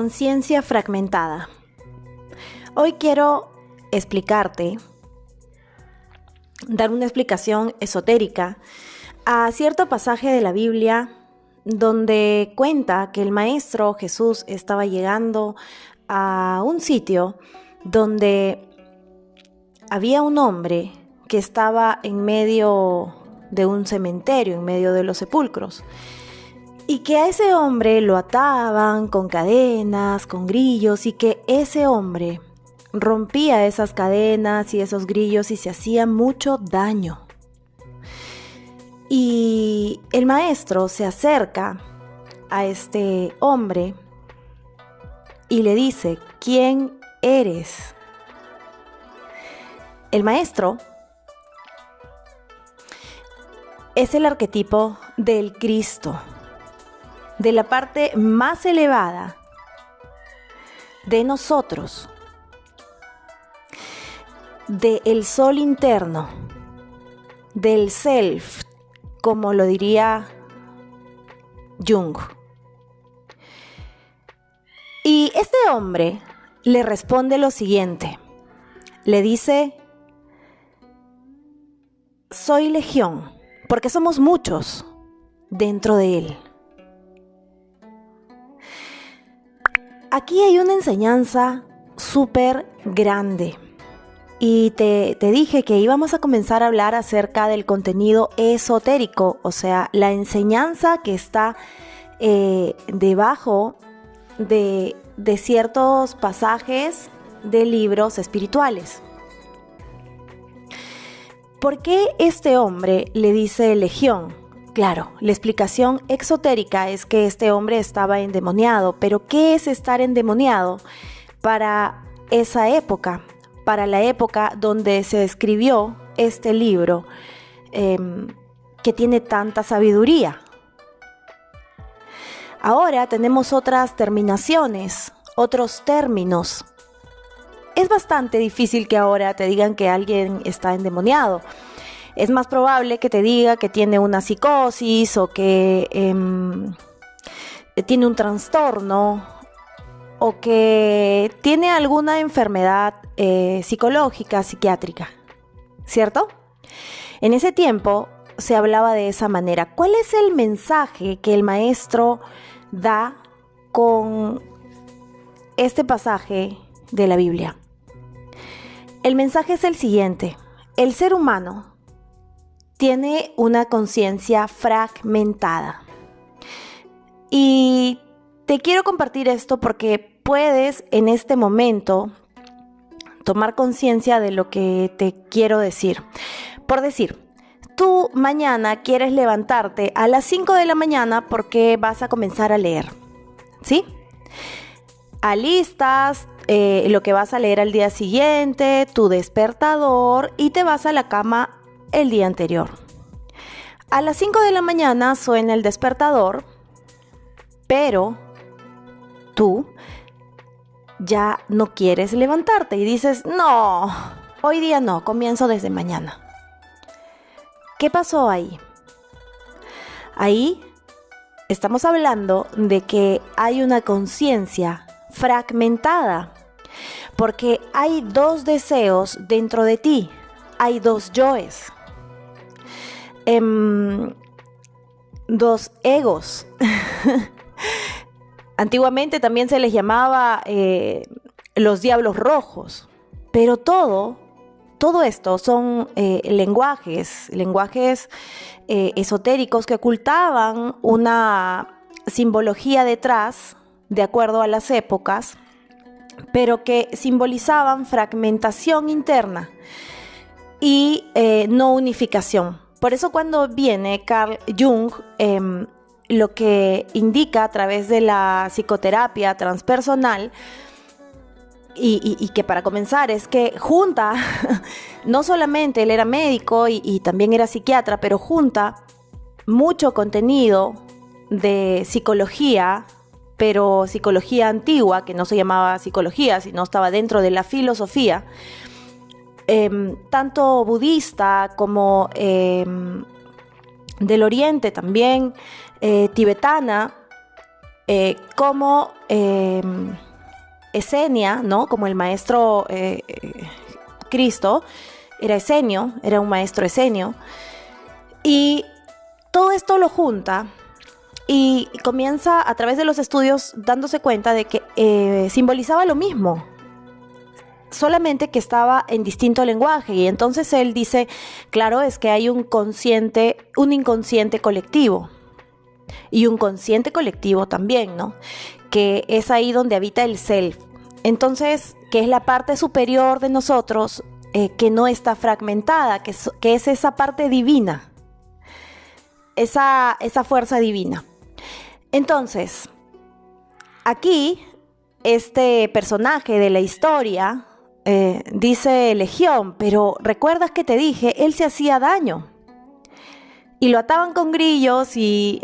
Conciencia fragmentada. Hoy quiero explicarte, dar una explicación esotérica a cierto pasaje de la Biblia donde cuenta que el Maestro Jesús estaba llegando a un sitio donde había un hombre que estaba en medio de un cementerio, en medio de los sepulcros. Y que a ese hombre lo ataban con cadenas, con grillos, y que ese hombre rompía esas cadenas y esos grillos y se hacía mucho daño. Y el maestro se acerca a este hombre y le dice: ¿quién eres? El maestro es el arquetipo del Cristo, de la parte más elevada de nosotros, del sol interno, del self, como lo diría Jung. Y este hombre le responde lo siguiente, le dice: soy legión, porque somos muchos dentro de él. Aquí hay una enseñanza súper grande y te dije que íbamos a comenzar a hablar acerca del contenido esotérico, o sea, la enseñanza que está debajo de ciertos pasajes de libros espirituales. ¿Por qué este hombre le dice legión? Claro, la explicación exotérica es que este hombre estaba endemoniado, pero ¿qué es estar endemoniado para esa época? Para la época donde se escribió este libro que tiene tanta sabiduría. Ahora tenemos otras terminaciones, otros términos. Es bastante difícil que ahora te digan que alguien está endemoniado. Es más probable que te diga que tiene una psicosis o que tiene un trastorno o que tiene alguna enfermedad psicológica, psiquiátrica, ¿cierto? En ese tiempo se hablaba de esa manera. ¿Cuál es el mensaje que el maestro da con este pasaje de la Biblia? El mensaje es el siguiente: el ser humano tiene una conciencia fragmentada. Y te quiero compartir esto porque puedes en este momento tomar conciencia de lo que te quiero decir. Por decir, tú mañana quieres levantarte a las 5 de la mañana porque vas a comenzar a leer, ¿sí? Alistas lo que vas a leer al día siguiente, tu despertador, y te vas a la cama el día anterior. A las 5 de la mañana suena el despertador, pero tú ya no quieres levantarte y dices: no, hoy día no, comienzo desde mañana. ¿Qué pasó ahí? Ahí estamos hablando de que hay una conciencia fragmentada, porque hay dos deseos dentro de ti, hay dos yoes, dos egos. Antiguamente también se les llamaba los diablos rojos, pero todo esto son lenguajes esotéricos que ocultaban una simbología detrás, de acuerdo a las épocas, pero que simbolizaban fragmentación interna y no unificación. Por eso cuando viene Carl Jung, lo que indica a través de la psicoterapia transpersonal, y que para comenzar es que junta, no solamente él era médico y también era psiquiatra, pero junta mucho contenido de psicología, pero psicología antigua, que no se llamaba psicología, sino estaba dentro de la filosofía, tanto budista como del oriente también, tibetana, como Esenia, ¿no? Como el maestro Cristo, era esenio, era un maestro esenio. Y todo esto lo junta y comienza a través de los estudios dándose cuenta de que simbolizaba lo mismo, solamente que estaba en distinto lenguaje. Y entonces él dice, claro, es que hay un inconsciente colectivo y un consciente colectivo también, ¿no? Que es ahí donde habita el self. Entonces, que es la parte superior de nosotros que no está fragmentada, que es esa parte divina, esa fuerza divina. Entonces, aquí, este personaje de la historia dice Legión, pero ¿recuerdas que te dije? Él se hacía daño. Y lo ataban con grillos y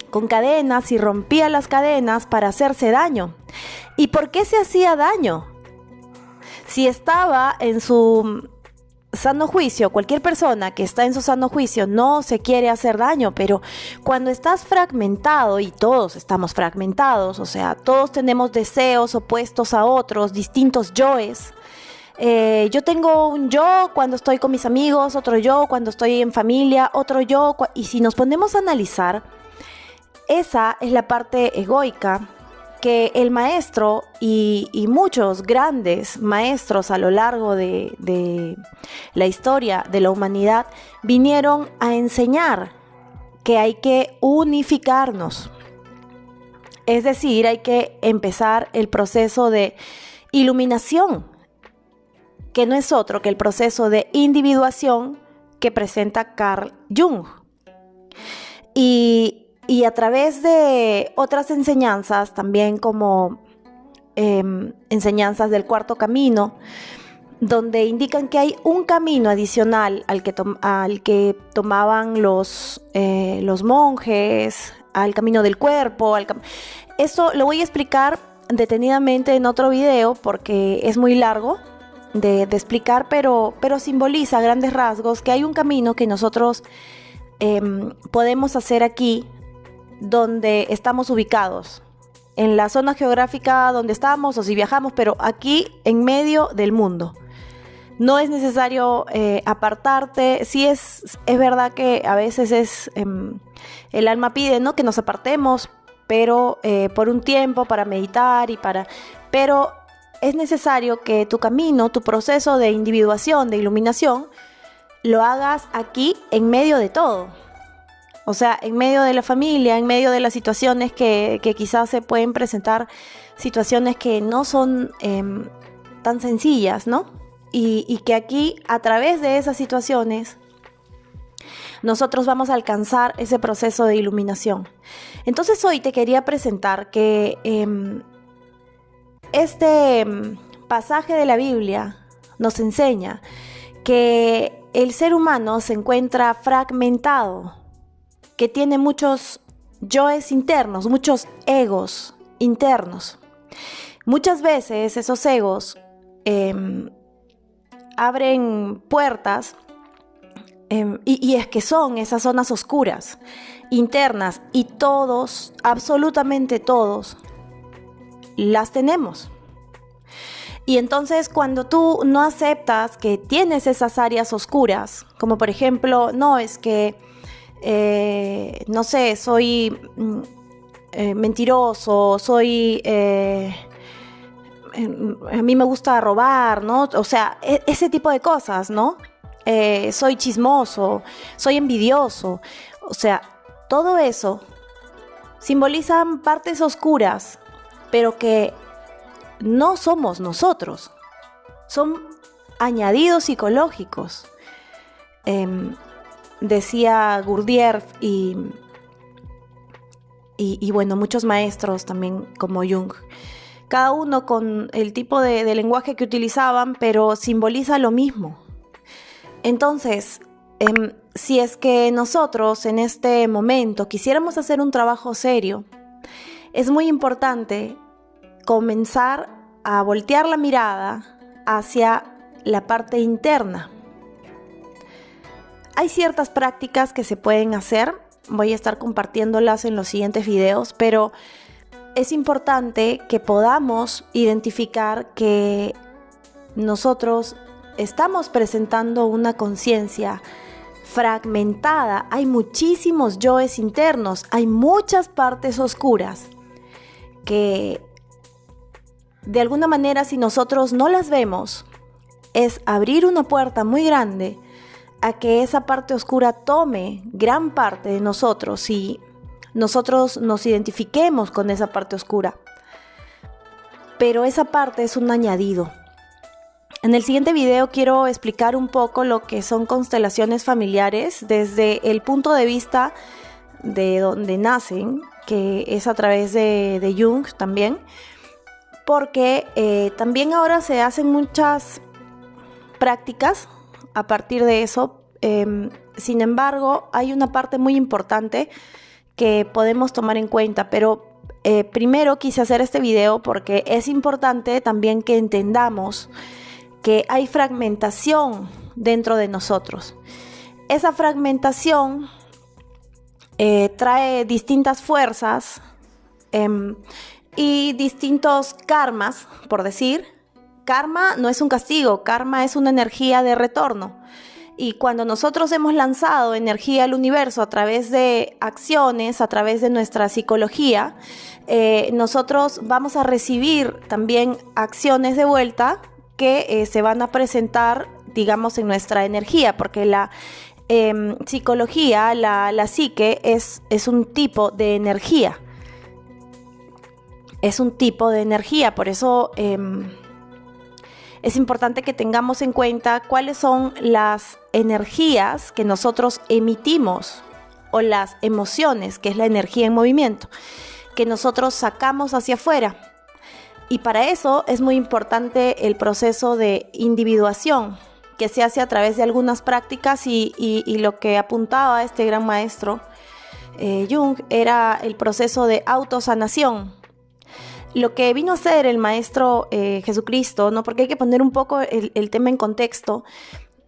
con cadenas y rompía las cadenas para hacerse daño. ¿Y por qué se hacía daño? Si estaba en su sano juicio, cualquier persona que está en su sano juicio no se quiere hacer daño, pero cuando estás fragmentado, y todos estamos fragmentados, o sea, todos tenemos deseos opuestos a otros, distintos yoes. Yo tengo un yo cuando estoy con mis amigos, otro yo cuando estoy en familia, otro yo, y si nos ponemos a analizar, esa es la parte egoica que el maestro y muchos grandes maestros a lo largo de la historia de la humanidad vinieron a enseñar, que hay que unificarnos. Es decir, hay que empezar el proceso de iluminación, que no es otro que el proceso de individuación que presenta Carl Jung. Y a través de otras enseñanzas, también como enseñanzas del cuarto camino, donde indican que hay un camino adicional al que tomaban los monjes, al camino del cuerpo. Esto lo voy a explicar detenidamente en otro video porque es muy largo de explicar, pero simboliza a grandes rasgos que hay un camino que nosotros podemos hacer aquí donde estamos ubicados, en la zona geográfica donde estamos, o si viajamos, pero aquí en medio del mundo. No es necesario apartarte. Sí es verdad que a veces el alma pide, ¿no?, que nos apartemos, pero por un tiempo para meditar pero es necesario que tu camino, tu proceso de individuación, de iluminación, lo hagas aquí en medio de todo. O sea, en medio de la familia, en medio de las situaciones que quizás se pueden presentar, situaciones que no son tan sencillas, ¿no? Y que aquí, a través de esas situaciones, nosotros vamos a alcanzar ese proceso de iluminación. Entonces hoy te quería presentar que este pasaje de la Biblia nos enseña que el ser humano se encuentra fragmentado, que tiene muchos yoes internos, muchos egos internos. Muchas veces esos egos abren puertas y es que son esas zonas oscuras, internas, y todos, absolutamente todos, las tenemos. Y entonces cuando tú no aceptas que tienes esas áreas oscuras, como por ejemplo, no, es que no sé, soy mentiroso, soy a mí me gusta robar, ¿no? O sea, ese tipo de cosas, ¿no? Soy chismoso, soy envidioso. O sea, todo eso simbolizan partes oscuras, pero que no somos nosotros. Son añadidos psicológicos. Decía Gurdjieff y bueno, muchos maestros también como Jung, cada uno con el tipo de lenguaje que utilizaban, pero simboliza lo mismo. Entonces, si es que nosotros en este momento quisiéramos hacer un trabajo serio, es muy importante comenzar a voltear la mirada hacia la parte interna. Hay ciertas prácticas que se pueden hacer voy a estar compartiéndolas en los siguientes videos, pero es importante que podamos identificar que nosotros estamos presentando una conciencia fragmentada. Hay muchísimos yoes internos, hay muchas partes oscuras que de alguna manera, si nosotros no las vemos, es abrir una puerta muy grande a que esa parte oscura tome gran parte de nosotros y nosotros nos identifiquemos con esa parte oscura. Pero esa parte es un añadido. En el siguiente video quiero explicar un poco lo que son constelaciones familiares desde el punto de vista de donde nacen, que es a través de Jung también, porque también ahora se hacen muchas prácticas a partir de eso. Sin embargo, hay una parte muy importante que podemos tomar en cuenta, pero primero quise hacer este video porque es importante también que entendamos que hay fragmentación dentro de nosotros. Esa fragmentación trae distintas fuerzas y distintos karmas, por decir. Karma no es un castigo, karma es una energía de retorno. Y cuando nosotros hemos lanzado energía al universo a través de acciones, a través de nuestra psicología, nosotros vamos a recibir también acciones de vuelta que se van a presentar, digamos, en nuestra energía, porque la psicología, la psique, es un tipo de energía. Es un tipo de energía, por eso es importante que tengamos en cuenta cuáles son las energías que nosotros emitimos o las emociones, que es la energía en movimiento, que nosotros sacamos hacia afuera. Y para eso es muy importante el proceso de individuación que se hace a través de algunas prácticas y lo que apuntaba este gran maestro Jung era el proceso de autosanación. Lo que vino a hacer el maestro Jesucristo, ¿no? Porque hay que poner un poco el tema en contexto,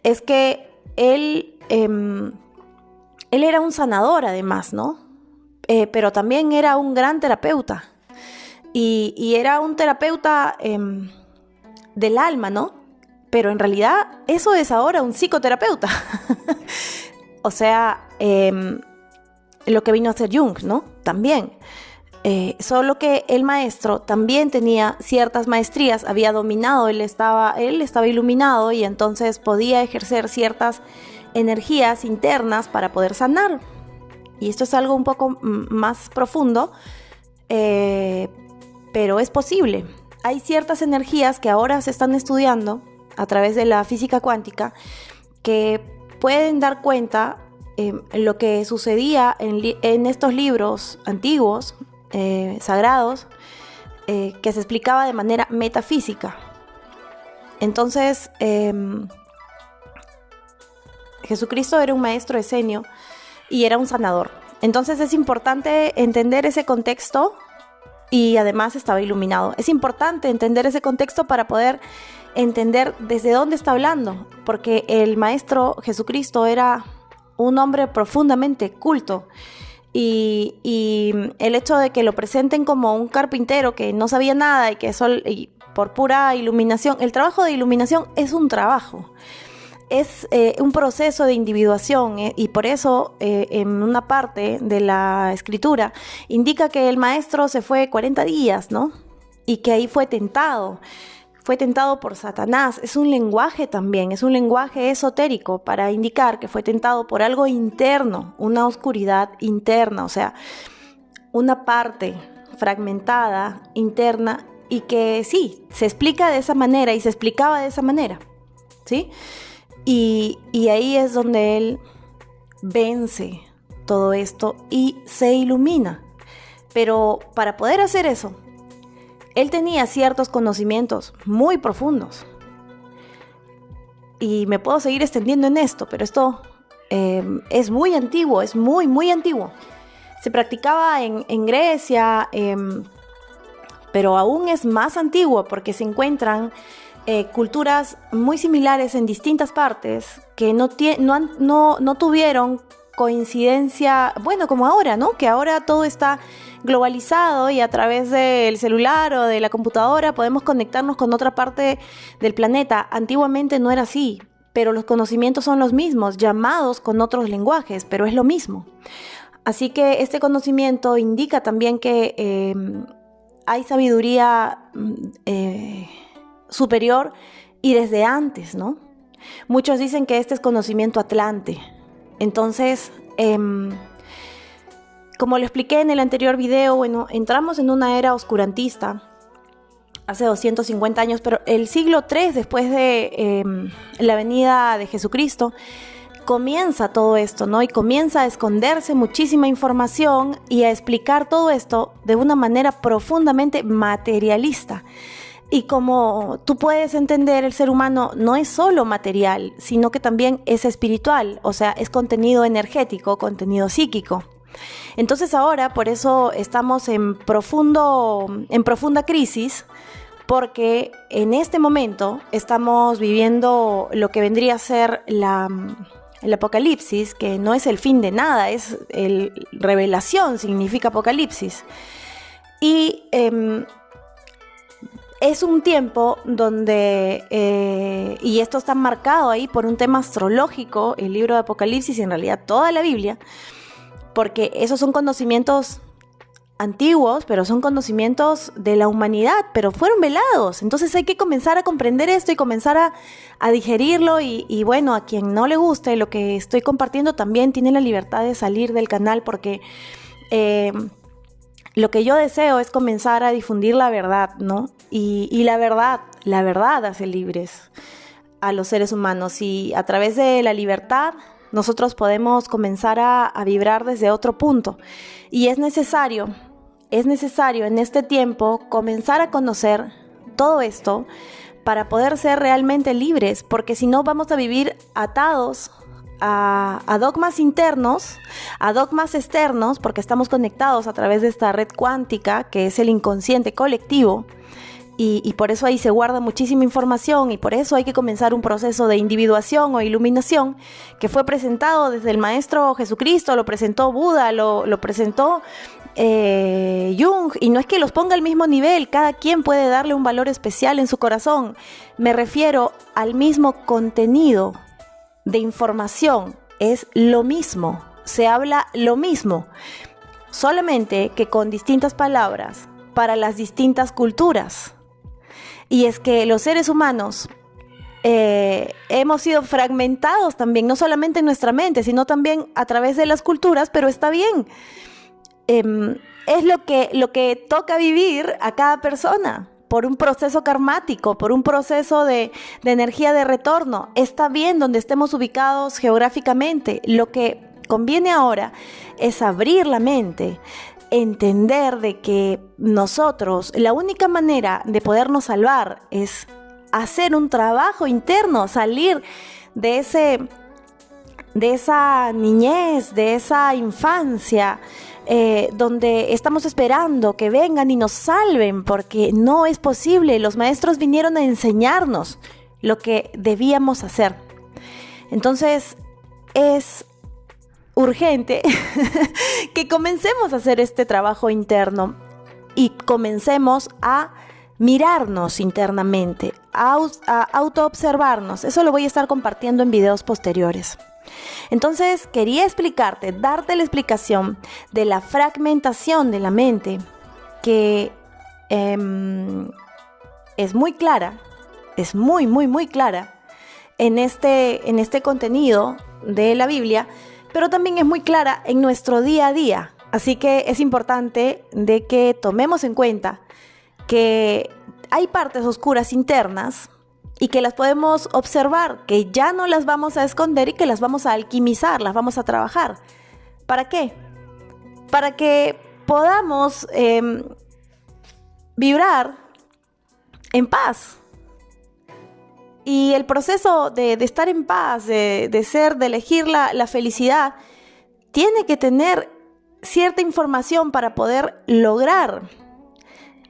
es que él era un sanador además, ¿no? Pero también era un gran terapeuta y era un terapeuta del alma, ¿no? Pero en realidad eso es ahora un psicoterapeuta. O sea, lo que vino a hacer Jung, ¿no? También. Solo que el maestro también tenía ciertas maestrías, había dominado, él estaba iluminado y entonces podía ejercer ciertas energías internas para poder sanar. Y esto es algo un poco más profundo, pero es posible. Hay ciertas energías que ahora se están estudiando a través de la física cuántica que pueden dar cuenta lo que sucedía en estos libros antiguos, sagrados, que se explicaba de manera metafísica. Entonces, Jesucristo era un maestro esenio y era un sanador. Entonces es importante entender ese contexto y además estaba iluminado. Es importante entender ese contexto para poder entender desde dónde está hablando, porque el maestro Jesucristo era un hombre profundamente culto. Y el hecho de que lo presenten como un carpintero que no sabía nada y por pura iluminación, el trabajo de iluminación es un trabajo, es un proceso de individuación y por eso en una parte de la escritura indica que el maestro se fue 40 días, ¿no? Y que ahí fue tentado por Satanás. Es un lenguaje también, es un lenguaje esotérico para indicar que fue tentado por algo interno, una oscuridad interna, o sea, una parte fragmentada, interna, y que sí, se explica de esa manera y se explicaba de esa manera, ¿sí? Y ahí es donde él vence todo esto y se ilumina. Pero para poder hacer eso, él tenía ciertos conocimientos muy profundos. Y me puedo seguir extendiendo en esto, pero esto es muy antiguo, es muy, muy antiguo. Se practicaba en Grecia, pero aún es más antiguo porque se encuentran culturas muy similares en distintas partes que no tuvieron coincidencia, bueno, como ahora, ¿no? Que ahora todo está globalizado y a través del celular o de la computadora podemos conectarnos con otra parte del planeta. Antiguamente no era así, pero los conocimientos son los mismos, llamados con otros lenguajes, pero es lo mismo. Así que este conocimiento indica también que hay sabiduría superior y desde antes, ¿no? Muchos dicen que este es conocimiento atlante. Entonces, como lo expliqué en el anterior video, bueno, entramos en una era oscurantista hace 250 años, pero el siglo III después de la venida de Jesucristo, comienza todo esto, ¿no? Y comienza a esconderse muchísima información y a explicar todo esto de una manera profundamente materialista. Y como tú puedes entender, el ser humano no es solo material, sino que también es espiritual, o sea, es contenido energético, contenido psíquico. Entonces ahora, por eso estamos en profunda crisis, porque en este momento estamos viviendo lo que vendría a ser el apocalipsis, que no es el fin de nada, es revelación, significa apocalipsis. Y es un tiempo donde, y esto está marcado ahí por un tema astrológico, el libro de Apocalipsis y en realidad toda la Biblia, porque esos son conocimientos antiguos, pero son conocimientos de la humanidad, pero fueron velados. Entonces hay que comenzar a comprender esto y comenzar a digerirlo y bueno, a quien no le guste lo que estoy compartiendo también tiene la libertad de salir del canal porque lo que yo deseo es comenzar a difundir la verdad, ¿no? Y la verdad hace libres a los seres humanos y a través de la libertad nosotros podemos comenzar a vibrar desde otro punto. Y es necesario en este tiempo comenzar a conocer todo esto para poder ser realmente libres, porque si no vamos a vivir atados a dogmas internos, a dogmas externos, porque estamos conectados a través de esta red cuántica que es el inconsciente colectivo. Y por eso ahí se guarda muchísima información y por eso hay que comenzar un proceso de individuación o iluminación que fue presentado desde el Maestro Jesucristo, lo presentó Buda, lo presentó Jung, y no es que los ponga al mismo nivel, cada quien puede darle un valor especial en su corazón. Me refiero al mismo contenido de información, es lo mismo, se habla lo mismo, solamente que con distintas palabras para las distintas culturas. Y es que los seres humanos hemos sido fragmentados también, no solamente en nuestra mente, sino también a través de las culturas, pero está bien. Es lo que toca vivir a cada persona por un proceso karmático, por un proceso de energía de retorno. Está bien donde estemos ubicados geográficamente. Lo que conviene ahora es abrir la mente, entender de que nosotros, la única manera de podernos salvar es hacer un trabajo interno, salir de esa niñez, de esa infancia, donde estamos esperando que vengan y nos salven, porque no es posible. Los maestros vinieron a enseñarnos lo que debíamos hacer. Entonces, es urgente que comencemos a hacer este trabajo interno y comencemos a mirarnos internamente, a autoobservarnos. Eso lo voy a estar compartiendo en videos posteriores. Entonces, quería explicarte, darte la explicación de la fragmentación de la mente, que es muy clara, es muy, muy, muy clara en este contenido de la Biblia, pero también es muy clara en nuestro día a día. Así que es importante de que tomemos en cuenta que hay partes oscuras internas y que las podemos observar, que ya no las vamos a esconder y que las vamos a alquimizar, las vamos a trabajar. ¿Para qué? Para que podamos vibrar en paz. Y el proceso de estar en paz, de elegir la felicidad, tiene que tener cierta información para poder lograr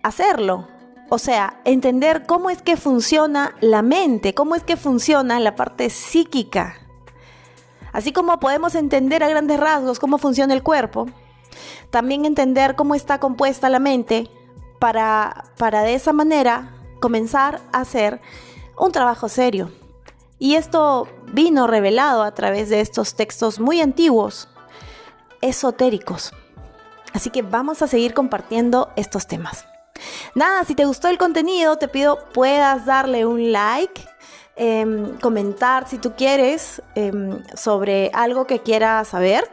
hacerlo. O sea, entender cómo es que funciona la mente, cómo es que funciona la parte psíquica. Así como podemos entender a grandes rasgos cómo funciona el cuerpo, también entender cómo está compuesta la mente para de esa manera comenzar a hacer un trabajo serio. Y esto vino revelado a través de estos textos muy antiguos, esotéricos. Así que vamos a seguir compartiendo estos temas. Nada, si te gustó el contenido, te pido puedas darle un like, comentar si tú quieres sobre algo que quieras saber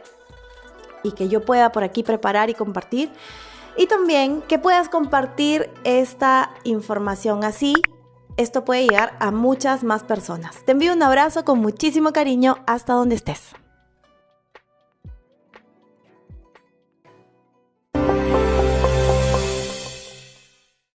y que yo pueda por aquí preparar y compartir. Y también que puedas compartir esta información, así esto puede llegar a muchas más personas. Te envío un abrazo con muchísimo cariño hasta donde estés.